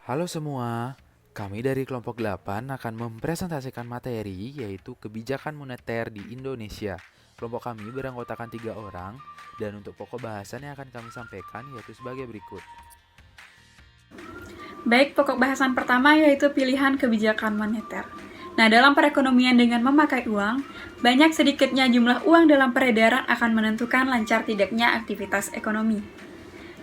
Halo semua, kami dari kelompok 8 akan mempresentasikan materi yaitu kebijakan moneter di Indonesia. Kelompok kami beranggotakan 3 orang dan untuk pokok bahasan yang akan kami sampaikan yaitu sebagai berikut. Baik, pokok bahasan pertama yaitu pilihan kebijakan moneter. Nah, dalam perekonomian dengan memakai uang, banyak sedikitnya jumlah uang dalam peredaran akan menentukan lancar tidaknya aktivitas ekonomi.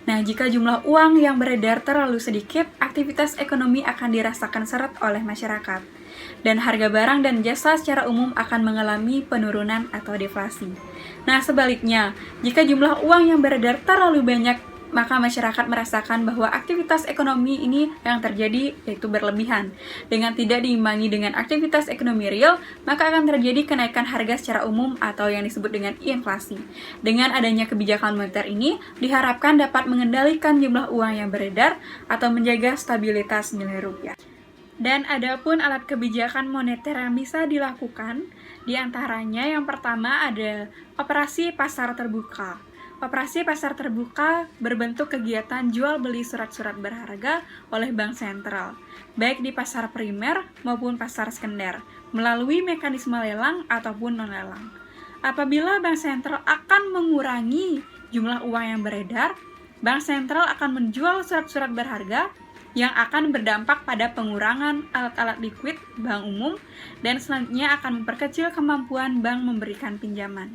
Nah, jika jumlah uang yang beredar terlalu sedikit, aktivitas ekonomi akan dirasakan seret oleh masyarakat. Dan harga barang dan jasa secara umum akan mengalami penurunan atau deflasi. Nah, sebaliknya, jika jumlah uang yang beredar terlalu banyak, maka masyarakat merasakan bahwa aktivitas ekonomi ini yang terjadi yaitu berlebihan. Dengan tidak diimbangi dengan aktivitas ekonomi real, maka akan terjadi kenaikan harga secara umum atau yang disebut dengan inflasi. Dengan adanya kebijakan moneter ini, diharapkan dapat mengendalikan jumlah uang yang beredar atau menjaga stabilitas nilai rupiah. Dan adapun alat kebijakan moneter yang bisa dilakukan, diantaranya yang pertama ada operasi pasar terbuka. Operasi pasar terbuka berbentuk kegiatan jual beli surat-surat berharga oleh bank sentral, baik di pasar primer maupun pasar sekunder, melalui mekanisme lelang ataupun non-lelang. Apabila bank sentral akan mengurangi jumlah uang yang beredar, bank sentral akan menjual surat-surat berharga yang akan berdampak pada pengurangan alat-alat likuid bank umum dan selanjutnya akan memperkecil kemampuan bank memberikan pinjaman.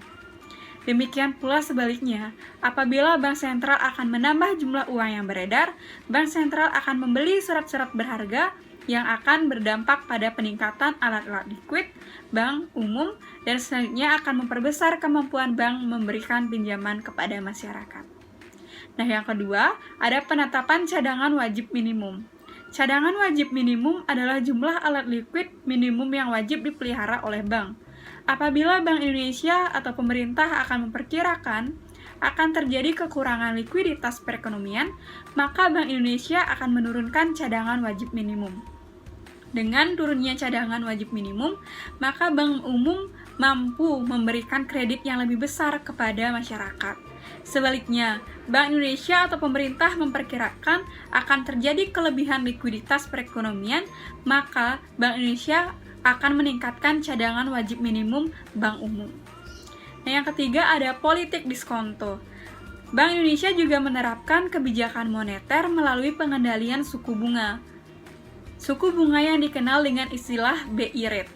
Demikian pula sebaliknya, apabila bank sentral akan menambah jumlah uang yang beredar, bank sentral akan membeli surat-surat berharga yang akan berdampak pada peningkatan alat-alat likuid bank umum dan selanjutnya akan memperbesar kemampuan bank memberikan pinjaman kepada masyarakat. Nah, yang kedua, ada penetapan cadangan wajib minimum. Cadangan wajib minimum adalah jumlah alat likuid minimum yang wajib dipelihara oleh bank. Apabila Bank Indonesia atau pemerintah akan memperkirakan akan terjadi kekurangan likuiditas perekonomian, maka Bank Indonesia akan menurunkan cadangan wajib minimum. Dengan turunnya cadangan wajib minimum, maka bank umum mampu memberikan kredit yang lebih besar kepada masyarakat. Sebaliknya, Bank Indonesia atau pemerintah memperkirakan akan terjadi kelebihan likuiditas perekonomian, maka Bank Indonesia akan meningkatkan cadangan wajib minimum bank umum. Nah, yang ketiga ada politik diskonto. Bank Indonesia juga menerapkan kebijakan moneter melalui pengendalian suku bunga. Suku bunga yang dikenal dengan istilah BI Rate.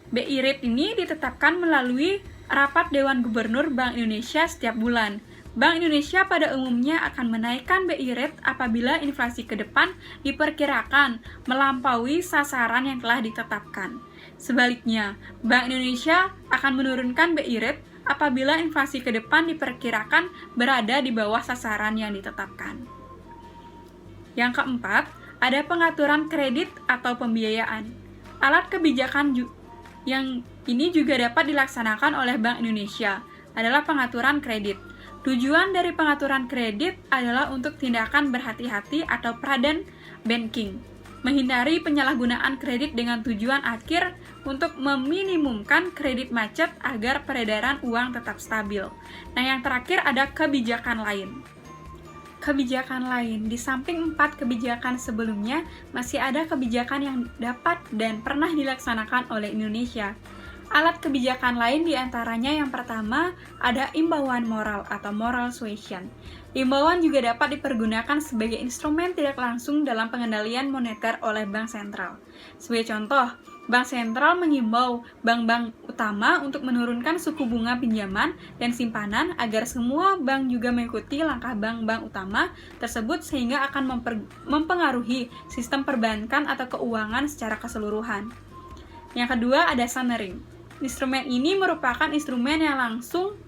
BI Rate ini ditetapkan melalui rapat Dewan Gubernur Bank Indonesia setiap bulan. Bank Indonesia pada umumnya akan menaikkan BI Rate apabila inflasi ke depan diperkirakan melampaui sasaran yang telah ditetapkan. Sebaliknya, Bank Indonesia akan menurunkan BI Rate apabila inflasi ke depan diperkirakan berada di bawah sasaran yang ditetapkan. Yang keempat, ada pengaturan kredit atau pembiayaan. Alat kebijakan yang ini juga dapat dilaksanakan oleh Bank Indonesia adalah pengaturan kredit. Tujuan dari pengaturan kredit adalah untuk tindakan berhati-hati atau prudent banking, menghindari penyalahgunaan kredit dengan tujuan akhir untuk meminimumkan kredit macet agar peredaran uang tetap stabil. Nah, yang terakhir ada kebijakan lain. Kebijakan lain, di samping 4 kebijakan sebelumnya, masih ada kebijakan yang dapat dan pernah dilaksanakan oleh Indonesia. Alat kebijakan lain diantaranya yang pertama ada imbauan moral atau moral suasion. Imbauan juga dapat dipergunakan sebagai instrumen tidak langsung dalam pengendalian moneter oleh bank sentral. Sebagai contoh, bank sentral mengimbau bank-bank utama untuk menurunkan suku bunga pinjaman dan simpanan agar semua bank juga mengikuti langkah bank-bank utama tersebut sehingga akan mempengaruhi sistem perbankan atau keuangan secara keseluruhan. Yang kedua ada sunering. Instrumen ini merupakan instrumen yang langsung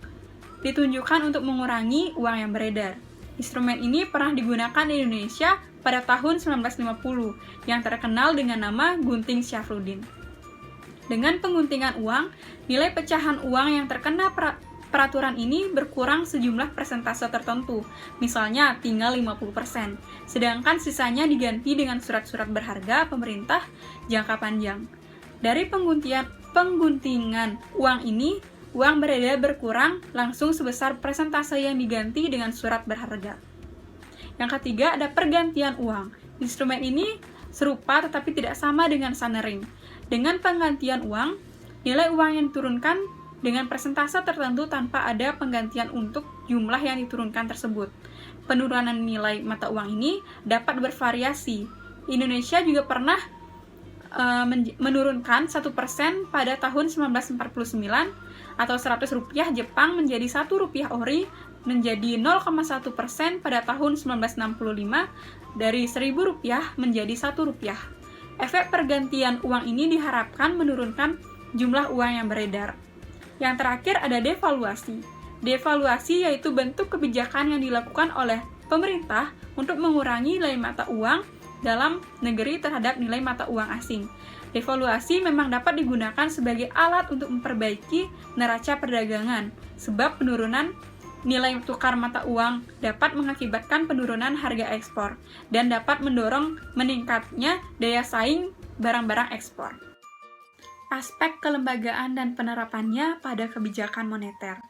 ditunjukkan untuk mengurangi uang yang beredar. Instrumen ini pernah digunakan di Indonesia pada tahun 1950 yang terkenal dengan nama gunting Syafruddin. Dengan pengguntingan uang, nilai pecahan uang yang terkena peraturan ini berkurang sejumlah persentase tertentu, misalnya tinggal 50%, sedangkan sisanya diganti dengan surat-surat berharga pemerintah jangka panjang. Dari pengguntingan uang ini, uang beredar berkurang langsung sebesar persentase yang diganti dengan surat berharga. Yang ketiga ada pergantian uang. Instrumen ini serupa tetapi tidak sama dengan sunering. Dengan penggantian uang, nilai uang yang diturunkan dengan persentase tertentu tanpa ada penggantian untuk jumlah yang diturunkan tersebut. Penurunan nilai mata uang ini dapat bervariasi. Indonesia juga pernah menurunkan 1% pada tahun 1949 atau 100 rupiah Jepang menjadi 1 rupiah ori menjadi 0,1% pada tahun 1965 dari 1.000 rupiah menjadi 1 rupiah. Efek pergantian uang ini diharapkan menurunkan jumlah uang yang beredar. Yang terakhir ada devaluasi. Devaluasi yaitu bentuk kebijakan yang dilakukan oleh pemerintah untuk mengurangi nilai mata uang dalam negeri terhadap nilai mata uang asing. Devaluasi memang dapat digunakan sebagai alat untuk memperbaiki neraca perdagangan, sebab penurunan nilai tukar mata uang dapat mengakibatkan penurunan harga ekspor dan dapat mendorong meningkatnya daya saing barang-barang ekspor. Aspek kelembagaan dan penerapannya pada kebijakan moneter.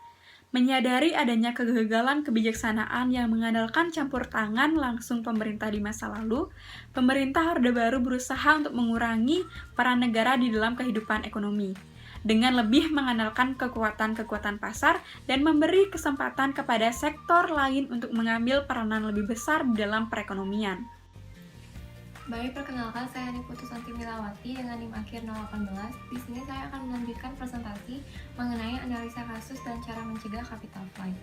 Menyadari adanya kegagalan kebijaksanaan yang mengandalkan campur tangan langsung pemerintah di masa lalu, pemerintah Orde Baru berusaha untuk mengurangi peran negara di dalam kehidupan ekonomi, dengan lebih mengandalkan kekuatan-kekuatan pasar dan memberi kesempatan kepada sektor lain untuk mengambil peranan lebih besar di dalam perekonomian. Baik, perkenalkan saya Niputu Santi Milawati dengan NIM akhir 018. Di sini saya akan melanjutkan presentasi mengenai analisa kasus dan cara mencegah capital flight.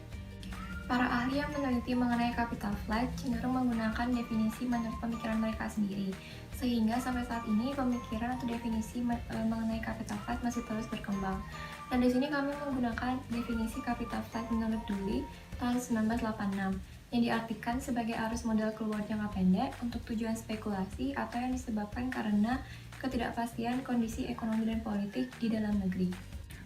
Para ahli yang meneliti mengenai capital flight cenderung menggunakan definisi menurut pemikiran mereka sendiri, sehingga sampai saat ini pemikiran atau definisi mengenai capital flight masih terus berkembang. Dan di sini kami menggunakan definisi capital flight menurut Dooley tahun 1986. Yang diartikan sebagai arus modal keluar jangka pendek untuk tujuan spekulasi atau yang disebabkan karena ketidakpastian kondisi ekonomi dan politik di dalam negeri.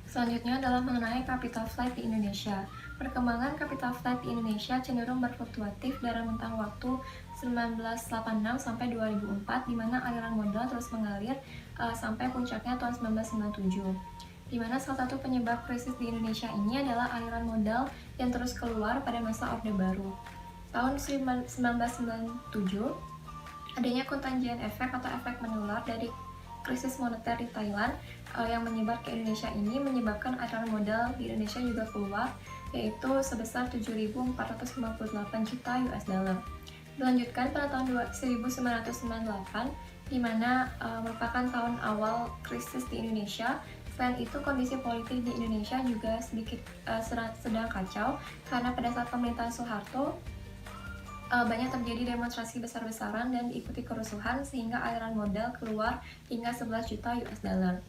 Selanjutnya adalah mengenai capital flight di Indonesia. Perkembangan capital flight di Indonesia cenderung berfluktuatif dalam rentang waktu 1986 sampai 2004, di mana aliran modal terus mengalir sampai puncaknya tahun 1997. Di mana salah satu penyebab krisis di Indonesia ini adalah aliran modal yang terus keluar pada masa Orde Baru. Tahun 1997, adanya contagion efek atau efek menular dari krisis moneter di Thailand yang menyebar ke Indonesia ini menyebabkan aliran modal di Indonesia juga keluar, yaitu sebesar 7.458 juta US dollar. Dilanjutkan pada tahun 1998, di mana merupakan tahun awal krisis di Indonesia. Selain itu, kondisi politik di Indonesia juga sedang kacau karena pada saat pemerintahan Soeharto banyak terjadi demonstrasi besar-besaran dan diikuti kerusuhan sehingga aliran modal keluar hingga 11 juta US dollar.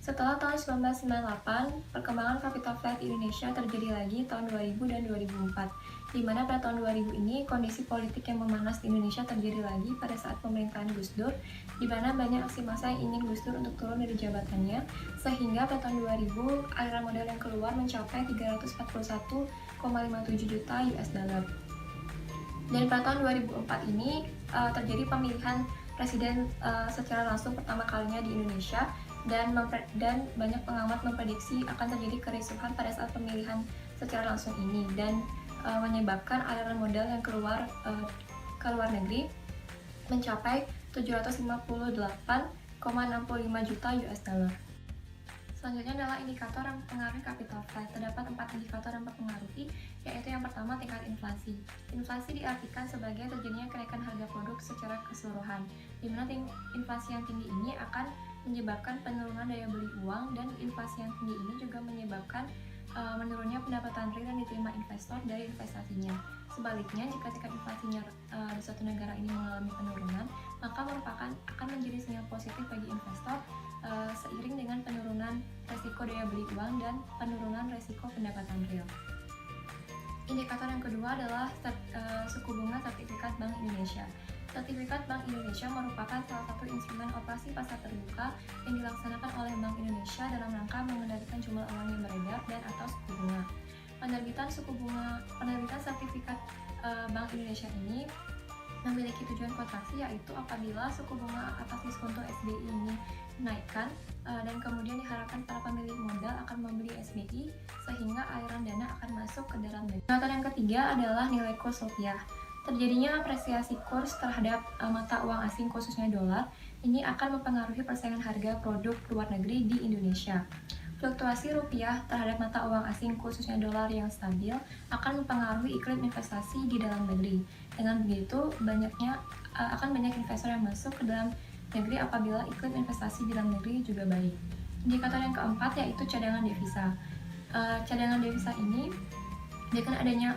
Setelah tahun 1998, perkembangan capital flight di Indonesia terjadi lagi tahun 2000 dan 2004, di mana pada tahun 2000 ini kondisi politik yang memanas di Indonesia terjadi lagi pada saat pemerintahan Gus Dur, di mana banyak aksi massa yang ingin Gus Dur untuk turun dari jabatannya, sehingga pada tahun 2000 aliran modal yang keluar mencapai 341,57 juta US dollar. Dan pada tahun 2004 ini terjadi pemilihan presiden secara langsung pertama kalinya di Indonesia, dan banyak pengamat memprediksi akan terjadi kerusuhan pada saat pemilihan secara langsung ini dan menyebabkan aliran modal yang keluar ke luar negeri mencapai 758,65 juta US dollar. Selanjutnya adalah indikator yang mempengaruhi capital flight. Terdapat 4 indikator yang mempengaruhi, yaitu yang pertama tingkat inflasi. Inflasi diartikan sebagai terjadinya kenaikan harga produk secara keseluruhan, di mana inflasi yang tinggi ini akan menyebabkan penurunan daya beli uang, dan inflasi yang tinggi ini juga menyebabkan menurunnya pendapatan real yang diterima investor dari investasinya. Sebaliknya, jika tingkat inflasinya di suatu negara ini mengalami penurunan, maka akan menjadi sinyal positif bagi investor seiring dengan penurunan resiko daya beli uang dan penurunan resiko pendapatan real. Indikator yang kedua adalah suku bunga sertifikat Bank Indonesia. Sertifikat Bank Indonesia merupakan salah satu instrumen operasi pasar terbuka yang dilaksanakan oleh Bank Indonesia dalam rangka mengendalikan jumlah uang yang beredar dan atau suku bunga. Penerbitan sertifikat Bank Indonesia ini memiliki tujuan kontraksi, yaitu apabila suku bunga atas diskonto SBI ini dinaikkan dan kemudian diharapkan para pemilik modal akan membeli SBI sehingga aliran dana akan masuk ke dalam negeri. Indikator yang ketiga adalah nilai kurs rupiah. Terjadinya apresiasi kurs terhadap mata uang asing khususnya dolar ini akan mempengaruhi persaingan harga produk luar negeri di Indonesia. Fluktuasi rupiah terhadap mata uang asing khususnya dolar yang stabil akan mempengaruhi iklim investasi di dalam negeri. Dengan begitu, akan banyak investor yang masuk ke dalam negeri apabila iklim investasi di dalam negeri juga baik. Indikator yang keempat yaitu cadangan devisa. Cadangan devisa ini dengan adanya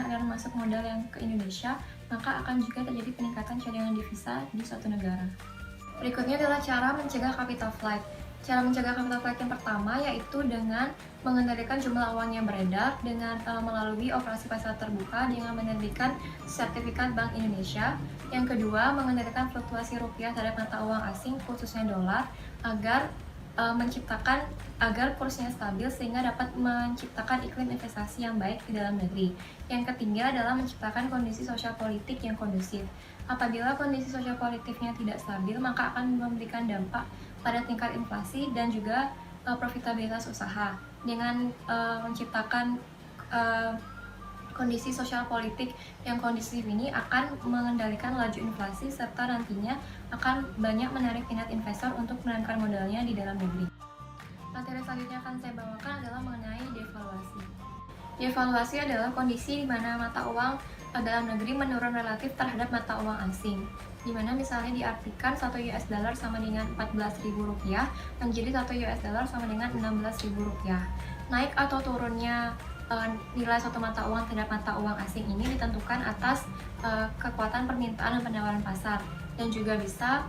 aliran masuk modal yang ke Indonesia, maka akan juga terjadi peningkatan cadangan devisa di suatu negara. Berikutnya adalah cara mencegah capital flight. Cara mencegah capital flight yang pertama yaitu dengan mengendalikan jumlah uang yang beredar dengan melalui operasi pasar terbuka dengan menerbitkan sertifikat Bank Indonesia. Yang kedua, mengendalikan fluktuasi rupiah terhadap mata uang asing khususnya dolar agar kursnya stabil sehingga dapat menciptakan iklim investasi yang baik di dalam negeri. Yang ketiga adalah menciptakan kondisi sosial politik yang kondusif. Apabila kondisi sosial politiknya tidak stabil, maka akan memberikan dampak pada tingkat inflasi dan juga profitabilitas usaha. Dengan menciptakan kondisi sosial politik yang kondusif ini akan mengendalikan laju inflasi serta nantinya akan banyak menarik minat investor untuk menanamkan modalnya di dalam negeri. Materi selanjutnya akan saya bawakan adalah mengenai devaluasi. Devaluasi adalah kondisi di mana mata uang dalam negeri menurun relatif terhadap mata uang asing, di mana misalnya diartikan 1 US dollar sama dengan 14.000 rupiah menjadi 1 US dollar sama dengan 16.000 rupiah. Naik atau turunnya nilai suatu mata uang terhadap mata uang asing ini ditentukan atas kekuatan permintaan dan penawaran pasar dan juga bisa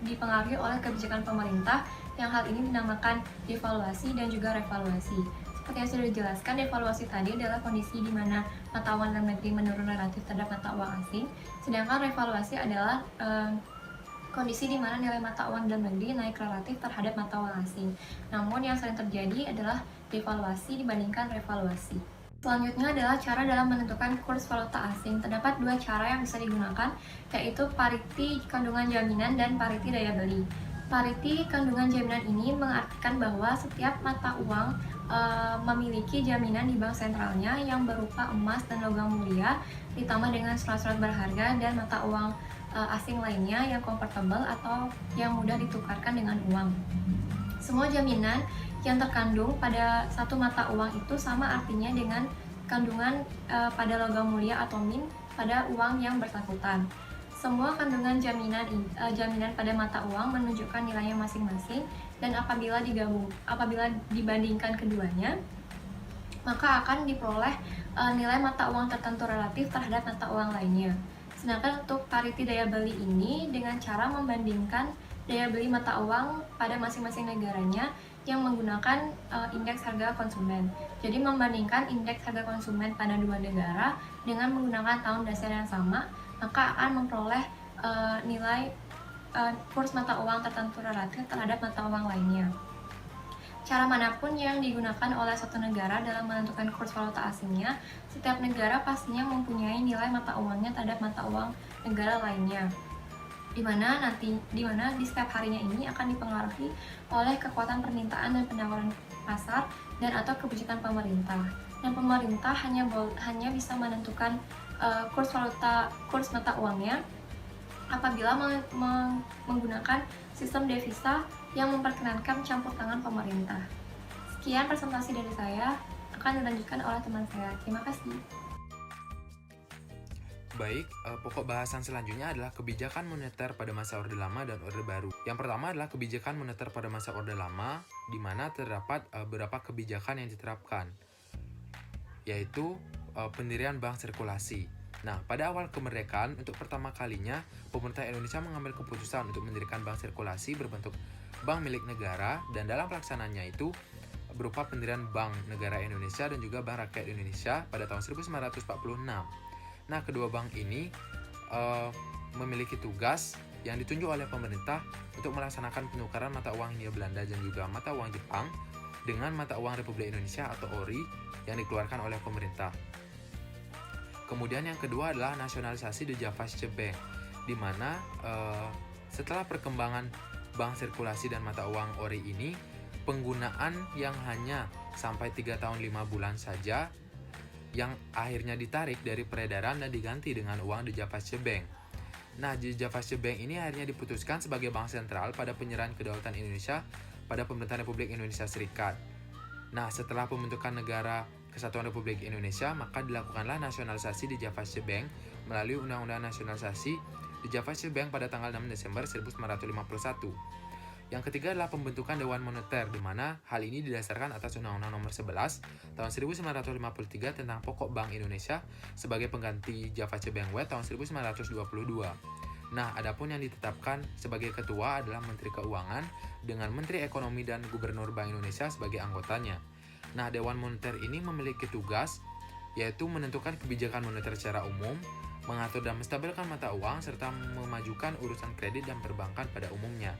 dipengaruhi oleh kebijakan pemerintah yang hal ini dinamakan devaluasi dan juga revaluasi. Seperti yang sudah dijelaskan, devaluasi tadi adalah kondisi di mana mata uang dalam negeri menurun relatif terhadap mata uang asing, sedangkan revaluasi adalah kondisi di mana nilai mata uang dalam negeri naik relatif terhadap mata uang asing. Namun yang sering terjadi adalah devaluasi dibandingkan revaluasi. Selanjutnya adalah cara dalam menentukan kurs valuta asing. Terdapat dua cara yang bisa digunakan, yaitu pariti kandungan jaminan dan pariti daya beli. Pariti kandungan jaminan ini mengartikan bahwa setiap mata uang memiliki jaminan di bank sentralnya yang berupa emas dan logam mulia, ditambah dengan surat-surat berharga dan mata uang asing lainnya yang convertible atau yang mudah ditukarkan dengan uang. Semua jaminan yang terkandung pada satu mata uang itu sama artinya dengan kandungan pada logam mulia atau min pada uang yang bersangkutan. Semua kandungan jaminan pada mata uang menunjukkan nilainya masing-masing dan apabila dibandingkan keduanya, maka akan diperoleh nilai mata uang tertentu relatif terhadap mata uang lainnya. Sedangkan untuk pariti daya beli ini dengan cara membandingkan daya beli mata uang pada masing-masing negaranya yang menggunakan indeks harga konsumen. Jadi membandingkan indeks harga konsumen pada dua negara dengan menggunakan tahun dasar yang sama, maka akan memperoleh nilai kurs mata uang tertentu relatif terhadap mata uang lainnya. Cara manapun yang digunakan oleh suatu negara dalam menentukan kurs valuta asingnya, setiap negara pastinya mempunyai nilai mata uangnya terhadap mata uang negara lainnya. Di mana di setiap harinya ini akan dipengaruhi oleh kekuatan permintaan dan penawaran pasar dan atau kebijakan pemerintah. Dan pemerintah hanya bisa menentukan kurs mata uangnya apabila menggunakan sistem devisa yang memperkenankan campur tangan pemerintah. Sekian presentasi dari saya, akan dilanjutkan oleh teman saya. Terima kasih. Baik, pokok bahasan selanjutnya adalah kebijakan moneter pada masa Orde Lama dan Orde Baru. Yang pertama adalah kebijakan moneter pada masa Orde Lama, di mana terdapat beberapa kebijakan yang diterapkan, yaitu pendirian bank sirkulasi. Nah, pada awal kemerdekaan, untuk pertama kalinya, pemerintah Indonesia mengambil keputusan untuk mendirikan bank sirkulasi berbentuk bank milik negara, dan dalam pelaksanaannya itu berupa pendirian Bank Negara Indonesia dan juga Bank Rakyat Indonesia pada tahun 1946. Nah, kedua bank ini memiliki tugas yang ditunjuk oleh pemerintah untuk melaksanakan penukaran mata uang Hindia Belanda dan juga mata uang Jepang dengan mata uang Republik Indonesia atau ORI yang dikeluarkan oleh pemerintah. Kemudian yang kedua adalah nasionalisasi The Javaische Bank, di mana setelah perkembangan bank sirkulasi dan mata uang ORI ini, penggunaan yang hanya sampai 3 tahun 5 bulan saja yang akhirnya ditarik dari peredaran dan diganti dengan uang The Javaische Bank. Nah, The Javaische Bank ini akhirnya diputuskan sebagai bank sentral pada penyerahan kedaulatan Indonesia pada pemerintahan Republik Indonesia Serikat. Nah, setelah pembentukan Negara Kesatuan Republik Indonesia, maka dilakukanlah nasionalisasi The Javaische Bank melalui Undang-Undang Nasionalisasi The Javaische Bank pada tanggal 6 Desember 1951. Yang ketiga adalah pembentukan Dewan Moneter, di mana hal ini didasarkan atas Undang-Undang Nomor 11 tahun 1953 tentang Pokok Bank Indonesia sebagai pengganti Javaische Bank tahun 1922. Nah, adapun yang ditetapkan sebagai ketua adalah Menteri Keuangan dengan Menteri Ekonomi dan Gubernur Bank Indonesia sebagai anggotanya. Nah, Dewan Moneter ini memiliki tugas yaitu menentukan kebijakan moneter secara umum, mengatur dan menstabilkan mata uang, serta memajukan urusan kredit dan perbankan pada umumnya.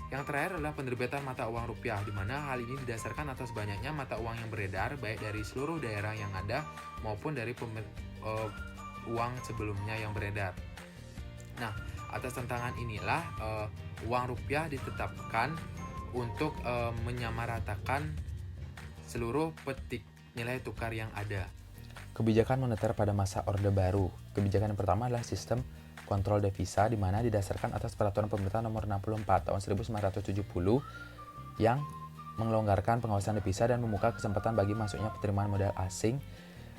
Yang terakhir adalah penerbitan mata uang rupiah, di mana hal ini didasarkan atas banyaknya mata uang yang beredar, baik dari seluruh daerah yang ada maupun dari uang sebelumnya yang beredar. Nah, atas tantangan inilah uang rupiah ditetapkan untuk menyamaratakan seluruh petik nilai tukar yang ada. Kebijakan moneter pada masa Orde Baru. Kebijakan yang pertama adalah sistem kontrol devisa, di mana didasarkan atas Peraturan Pemerintah Nomor 64 tahun 1970 yang melonggarkan pengawasan devisa dan membuka kesempatan bagi masuknya penerimaan modal asing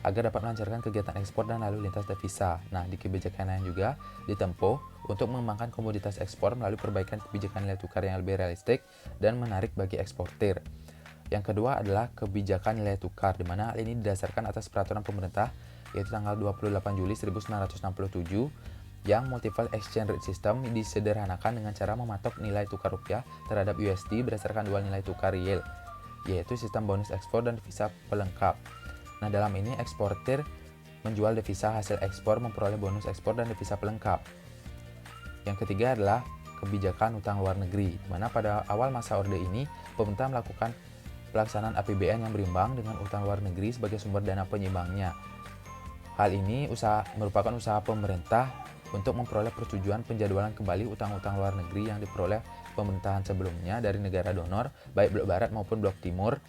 agar dapat melancarkan kegiatan ekspor dan lalu lintas devisa. Nah, di kebijakan yang juga ditempuh untuk mengembangkan komoditas ekspor melalui perbaikan kebijakan nilai tukar yang lebih realistik dan menarik bagi eksportir. Yang kedua adalah kebijakan nilai tukar, di mana hal ini didasarkan atas peraturan pemerintah yaitu tanggal 28 Juli 1967 yang multiple exchange rate system disederhanakan dengan cara mematok nilai tukar rupiah terhadap USD berdasarkan dua nilai tukar real, yaitu sistem bonus ekspor dan devisa pelengkap. Nah, dalam ini eksportir menjual devisa hasil ekspor memperoleh bonus ekspor dan devisa pelengkap. Yang ketiga adalah kebijakan utang luar negeri, di mana pada awal masa Orde ini pemerintah melakukan pelaksanaan APBN yang berimbang dengan utang luar negeri sebagai sumber dana penyeimbangnya. Hal ini merupakan usaha pemerintah untuk memperoleh persetujuan penjadwalan kembali utang-utang luar negeri yang diperoleh pemerintahan sebelumnya dari negara donor, baik blok barat maupun blok timur.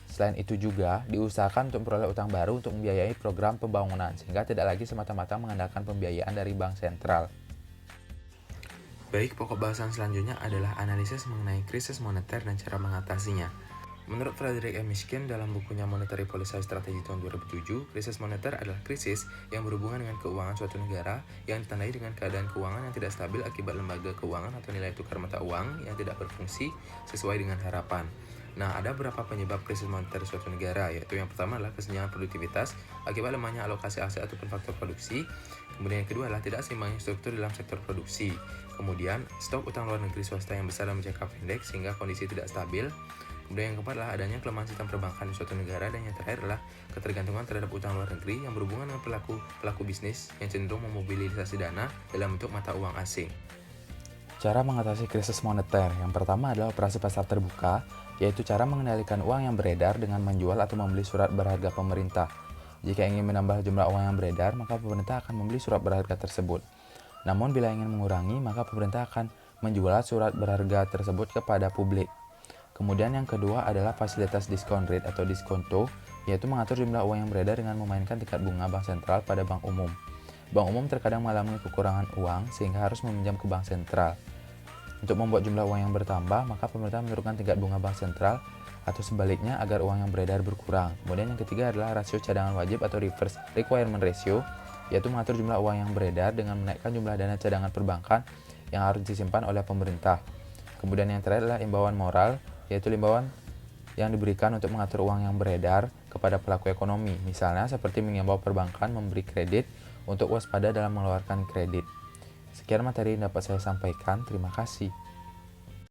Selain itu juga diusahakan untuk memperoleh utang baru untuk membiayai program pembangunan, sehingga tidak lagi semata-mata mengandalkan pembiayaan dari bank sentral. Baik, pokok bahasan selanjutnya adalah analisis mengenai krisis moneter dan cara mengatasinya. Menurut Frederick M. Mishkin dalam bukunya Monetary Policy Strategy tahun 2007, krisis moneter adalah krisis yang berhubungan dengan keuangan suatu negara yang ditandai dengan keadaan keuangan yang tidak stabil akibat lembaga keuangan atau nilai tukar mata uang yang tidak berfungsi sesuai dengan harapan. Nah, ada beberapa penyebab krisis moneter suatu negara, yaitu yang pertama adalah kesenjangan produktivitas akibat lemahnya alokasi aset ataupun faktor produksi. Kemudian yang kedua adalah tidak seimbangnya struktur dalam sektor produksi. Kemudian, stok utang luar negeri swasta yang besar dalam jangka pendek sehingga kondisi tidak stabil. Kemudian yang keempat adalah adanya kelemahan sistem perbankan di suatu negara, dan yang terakhir adalah ketergantungan terhadap utang luar negeri yang berhubungan dengan pelaku bisnis yang cenderung memobilisasi dana dalam bentuk mata uang asing. Cara mengatasi krisis moneter. Yang pertama adalah operasi pasar terbuka, yaitu cara mengendalikan uang yang beredar dengan menjual atau membeli surat berharga pemerintah. Jika ingin menambah jumlah uang yang beredar, maka pemerintah akan membeli surat berharga tersebut. Namun bila ingin mengurangi, maka pemerintah akan menjual surat berharga tersebut kepada publik. Kemudian yang kedua adalah fasilitas discount rate atau diskonto, yaitu mengatur jumlah uang yang beredar dengan memainkan tingkat bunga bank sentral pada bank umum. Bank umum terkadang mengalami kekurangan uang sehingga harus meminjam ke bank sentral. Untuk membuat jumlah uang yang bertambah, maka pemerintah menurunkan tingkat bunga bank sentral atau sebaliknya agar uang yang beredar berkurang. Kemudian yang ketiga adalah rasio cadangan wajib atau reverse requirement ratio, yaitu mengatur jumlah uang yang beredar dengan menaikkan jumlah dana cadangan perbankan yang harus disimpan oleh pemerintah. Kemudian yang terakhir adalah imbauan moral, yaitu imbauan yang diberikan untuk mengatur uang yang beredar kepada pelaku ekonomi, misalnya seperti mengimbau perbankan memberi kredit untuk waspada dalam mengeluarkan kredit. Sekian materi yang dapat saya sampaikan, terima kasih.